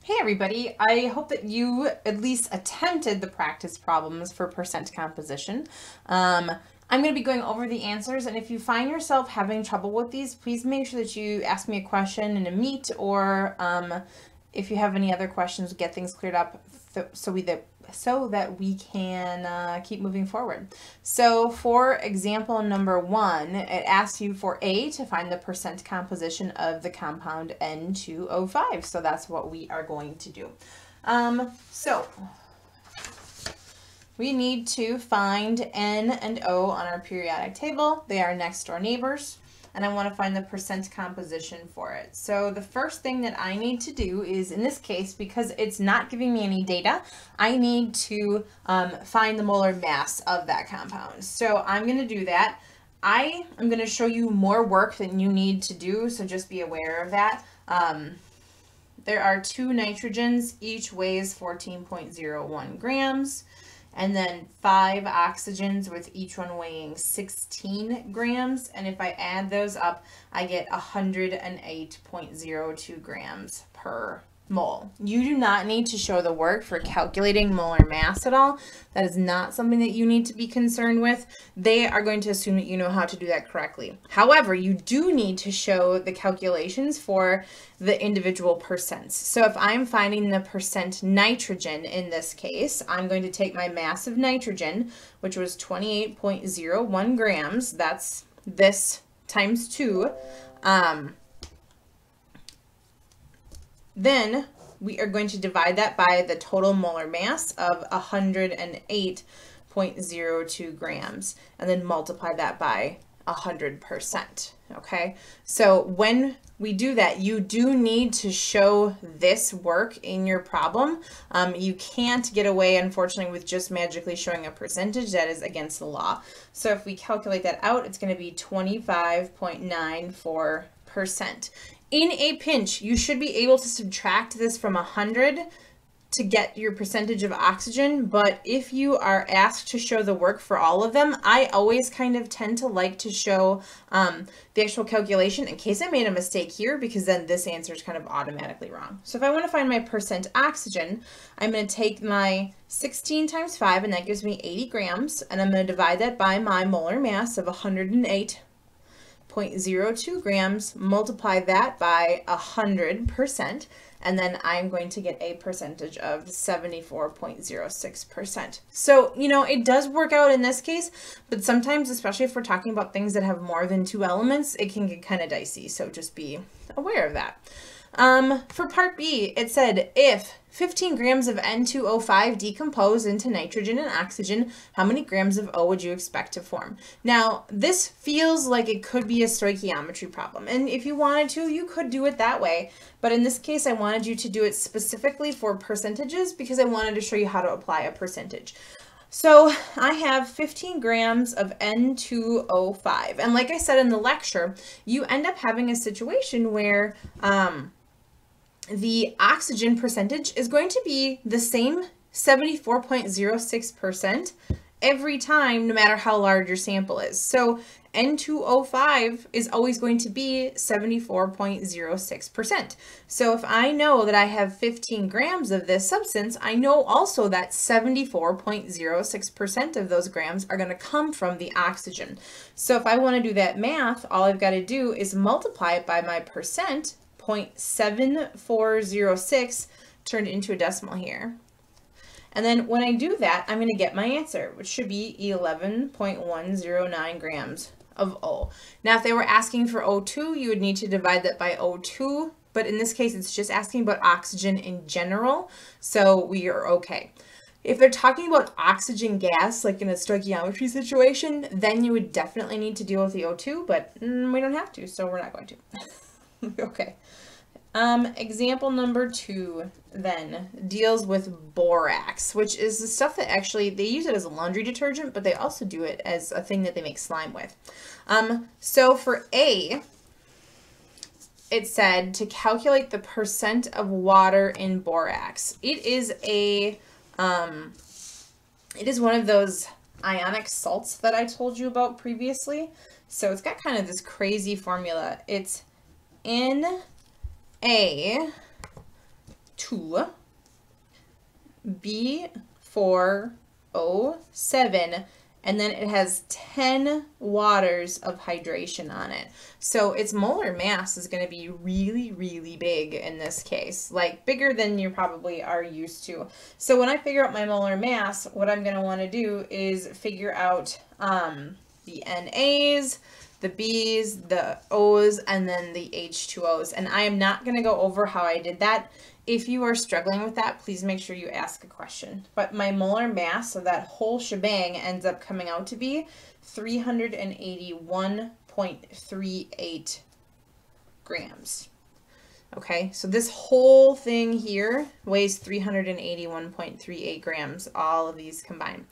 Hey everybody, I hope that you at least attempted the practice problems for percent composition. I'm going to be going over the answers, and if you find yourself having trouble with these, please make sure that you ask me a question in a meet, or if you have any other questions, get things cleared up so that we can keep moving forward. So for example number 1, it asks you for A to find the percent composition of the compound N2O5. So that's what we are going to do. So we need to find N and O on our periodic table. They are next door neighbors, and I want to find the percent composition for it. So the first thing that I need to do is, in this case, because it's not giving me any data, I need to find the molar mass of that compound. So I'm going to do that. I am going to show you more work than you need to do, so just be aware of that. There are 2 nitrogens, each weighs 14.01 grams. And then 5 oxygens with each one weighing 16 grams. And if I add those up, I get 108.02 grams per mole. You do not need to show the work for calculating molar mass at all. That is not something that you need to be concerned with. They are going to assume that you know how to do that correctly. However, you do need to show the calculations for the individual percents. So if I'm finding the percent nitrogen in this case, I'm going to take my mass of nitrogen, which was 28.01 grams. That's this times 2. Then we are going to divide that by the total molar mass of 108.02 grams, and then multiply that by 100%. Okay, so when we do that, you do need to show this work in your problem. You can't get away, unfortunately, with just magically showing a percentage. That is against the law. So if we calculate that out, it's going to be 25.94%. In a pinch, you should be able to subtract this from 100 to get your percentage of oxygen, but if you are asked to show the work for all of them, I always kind of tend to like to show the actual calculation in case I made a mistake here, because then this answer is kind of automatically wrong. So if I want to find my percent oxygen, I'm going to take my 16 times 5, and that gives me 80 grams, and I'm going to divide that by my molar mass of 108.02 grams, multiply that by 100%, and then I'm going to get a percentage of 74.06%. So, you know, it does work out in this case, but sometimes, especially if we're talking about things that have more than 2 elements, it can get kind of dicey, so just be aware of that. For part B, it said, if 15 grams of N2O5 decompose into nitrogen and oxygen, how many grams of O would you expect to form? Now, this feels like it could be a stoichiometry problem, and if you wanted to, you could do it that way, but in this case, I wanted you to do it specifically for percentages because I wanted to show you how to apply a percentage. So I have 15 grams of N2O5, and like I said in the lecture, you end up having a situation where the oxygen percentage is going to be the same 74.06% every time, no matter how large your sample is. So N2O5 is always going to be 74.06%. So if I know that I have 15 grams of this substance, I know also that 74.06% of those grams are going to come from the oxygen. So if I want to do that math, all I've got to do is multiply it by my percent, 0.7406 turned into a decimal here. And then when I do that, I'm going to get my answer, which should be 11.109 grams of O. Now, if they were asking for O2, you would need to divide that by O2, but in this case, it's just asking about oxygen in general, so we are okay. If they're talking about oxygen gas, like in a stoichiometry situation, then you would definitely need to deal with the O2, but we don't have to, so we're not going to. Okay. Example number 2 then deals with borax, which is the stuff that actually, they use it as a laundry detergent, but they also do it as a thing that they make slime with. So for A, it said to calculate the percent of water in borax. It is one of those ionic salts that I told you about previously. So it's got kind of this crazy formula. It's Na2 2, B4O7, and then it has 10 waters of hydration on it. So its molar mass is going to be really, really big in this case, like bigger than you probably are used to. So when I figure out my molar mass, what I'm going to want to do is figure out the NAs, the B's, the O's, and then the H2O's. And I am not going to go over how I did that. If you are struggling with that, please make sure you ask a question. But my molar mass of that whole shebang ends up coming out to be 381.38 grams. Okay, so this whole thing here weighs 381.38 grams, all of these combined.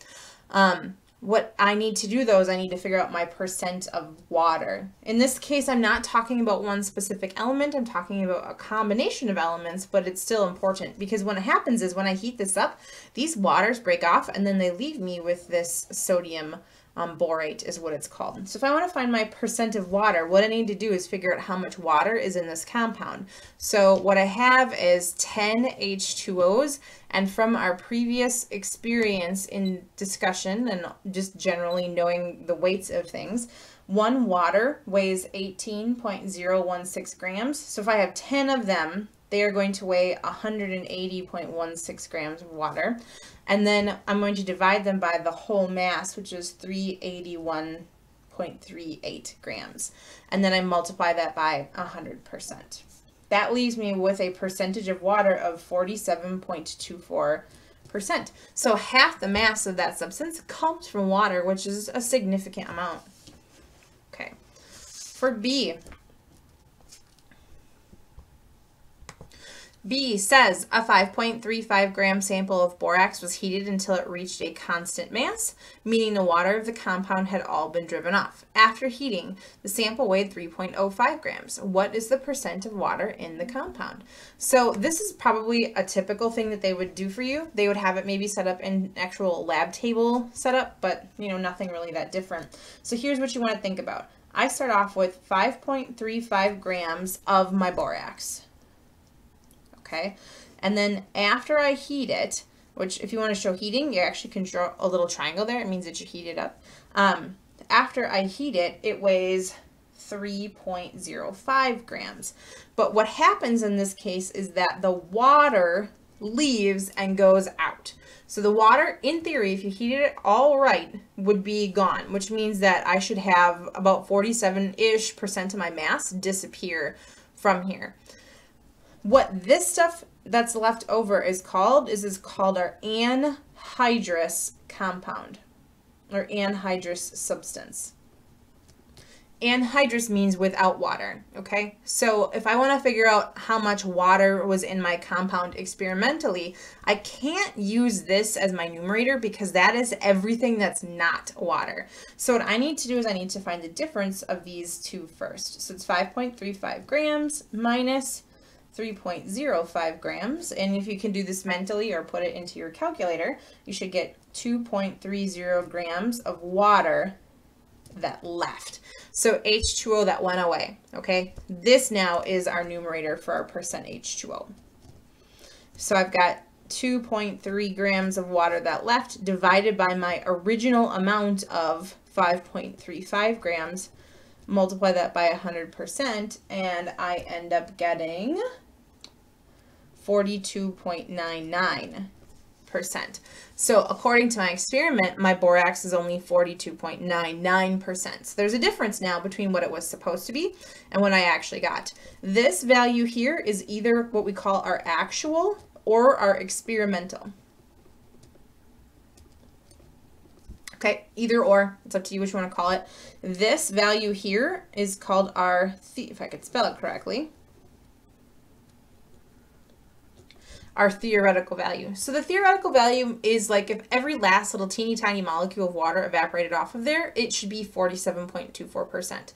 What I need to do, though, is I need to figure out my percent of water. In this case, I'm not talking about one specific element. I'm talking about a combination of elements, but it's still important because what happens is when I heat this up, these waters break off and then they leave me with this sodium borate is what it's called. So if I want to find my percent of water, what I need to do is figure out how much water is in this compound. So what I have is 10 H2Os, and from our previous experience in discussion and just generally knowing the weights of things, one water weighs 18.016 grams. So if I have 10 of them, they are going to weigh 180.16 grams of water. And then I'm going to divide them by the whole mass, which is 381.38 grams. And then I multiply that by 100%. That leaves me with a percentage of water of 47.24%. So half the mass of that substance comes from water, which is a significant amount. Okay. For B, B says a 5.35 gram sample of borax was heated until it reached a constant mass, meaning the water of the compound had all been driven off. After heating, the sample weighed 3.05 grams. What is the percent of water in the compound? So this is probably a typical thing that they would do for you. They would have it maybe set up in actual lab table setup, but nothing really that different. So here's what you want to think about. I start off with 5.35 grams of my borax. Okay, and then after I heat it, which if you want to show heating, you actually can draw a little triangle there. It means that you heat it up. After I heat it, it weighs 3.05 grams. But what happens in this case is that the water leaves and goes out. So the water, in theory, if you heated it all right, would be gone, which means that I should have about 47-ish% of my mass disappear from here. What this stuff that's left over is called our anhydrous compound, or anhydrous substance. Anhydrous means without water, okay? So if I want to figure out how much water was in my compound experimentally, I can't use this as my numerator because that is everything that's not water. So what I need to do is I need to find the difference of these two first. So it's 5.35 grams minus 3.05 grams, and if you can do this mentally or put it into your calculator, you should get 2.30 grams of water that left. So H2O that went away, okay? This now is our numerator for our percent H2O. So I've got 2.3 grams of water that left divided by my original amount of 5.35 grams. Multiply that by 100%, and I end up getting 42.99%. So according to my experiment, my borax is only 42.99%. So there's a difference now between what it was supposed to be and what I actually got. This value here is either what we call our actual or our experimental. Okay, either or, it's up to you which you want to call it. This value here is called our, if I could spell it correctly, our theoretical value. So the theoretical value is like if every last little teeny tiny molecule of water evaporated off of there, it should be 47.24%.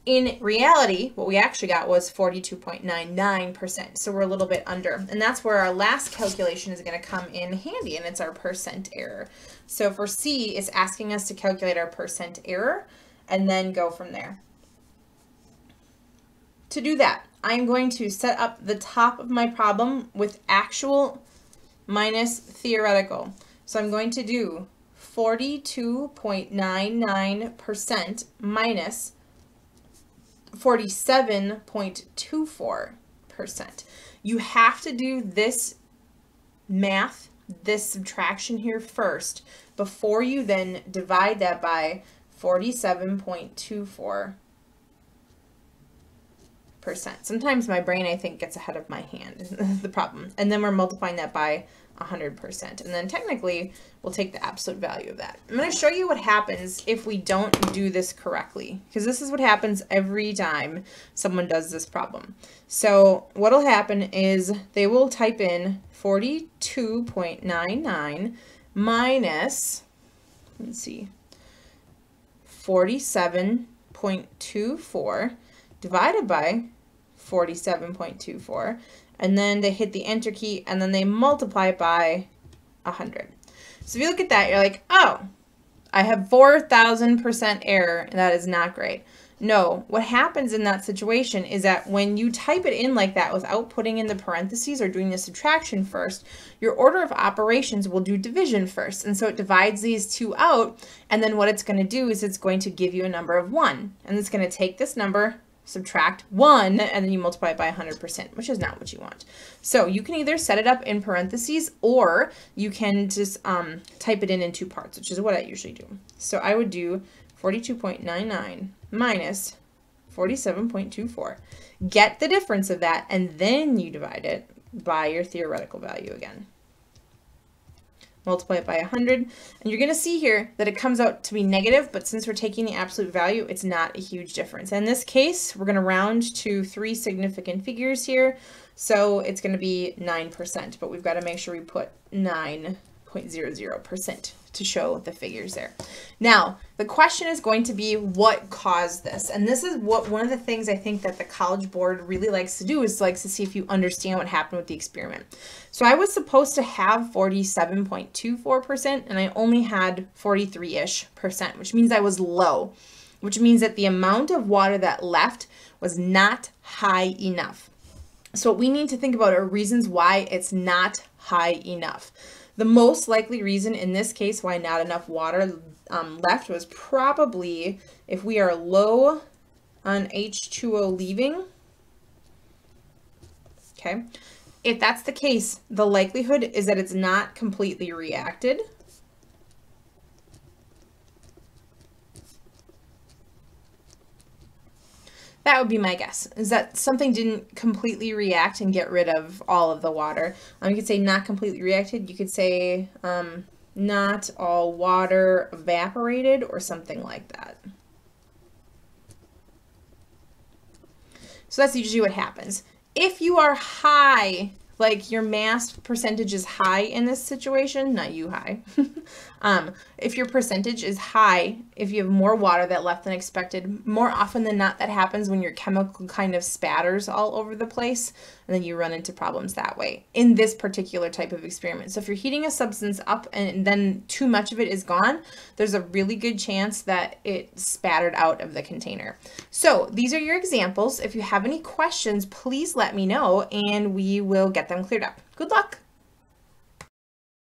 In reality, what we actually got was 42.99%, so we're a little bit under. And that's where our last calculation is going to come in handy, and it's our percent error. So for C, it's asking us to calculate our percent error and then go from there. To do that, I'm going to set up the top of my problem with actual minus theoretical. So I'm going to do 42.99% minus 47.24%. You have to do this math, this subtraction here first, before you then divide that by 47.24%. Sometimes my brain, I think, gets ahead of my hand, the problem. And then we're multiplying that by 100%. And then technically, we'll take the absolute value of that. I'm going to show you what happens if we don't do this correctly, because this is what happens every time someone does this problem. So what will happen is they will type in 42.99 minus, let's see, 47.24 divided by 47.24, and then they hit the enter key, and then they multiply it by 100. So if you look at that, you're like, oh, I have 4,000% error, and that is not great. No, what happens in that situation is that when you type it in like that without putting in the parentheses or doing the subtraction first, your order of operations will do division first. And so it divides these two out, and then what it's going to do is it's going to give you a number of 1. And it's going to take this number, subtract 1, and then you multiply it by 100%, which is not what you want. So you can either set it up in parentheses, or you can just type it in two parts, which is what I usually do. So I would do 42.99 minus 47.24. Get the difference of that, and then you divide it by your theoretical value again. Multiply it by 100, and you're going to see here that it comes out to be negative, but since we're taking the absolute value, it's not a huge difference. In this case, we're going to round to 3 significant figures here, so it's going to be 9%, but we've got to make sure we put 9.00% to show the figures there. Now, the question is going to be what caused this? And this is one of the things I think that the College Board really likes to do, is likes to see if you understand what happened with the experiment. So I was supposed to have 47.24%, and I only had 43-ish%, which means I was low, which means that the amount of water that left was not high enough. So what we need to think about are reasons why it's not high enough. The most likely reason in this case why not enough water left was probably if we are low on H2O leaving. Okay. If that's the case, the likelihood is that it's not completely reacted. That would be my guess, is that something didn't completely react and get rid of all of the water. You could say not completely reacted. You could say not all water evaporated, or something like that. So that's usually what happens. If you are high, like your mass percentage is high in this situation, not you high. If your percentage is high, if you have more water that left than expected, more often than not that happens when your chemical kind of spatters all over the place, and then you run into problems that way in this particular type of experiment. So if you're heating a substance up and then too much of it is gone, there's a really good chance that it spattered out of the container. So these are your examples. If you have any questions, please let me know and we will get them cleared up. Good luck.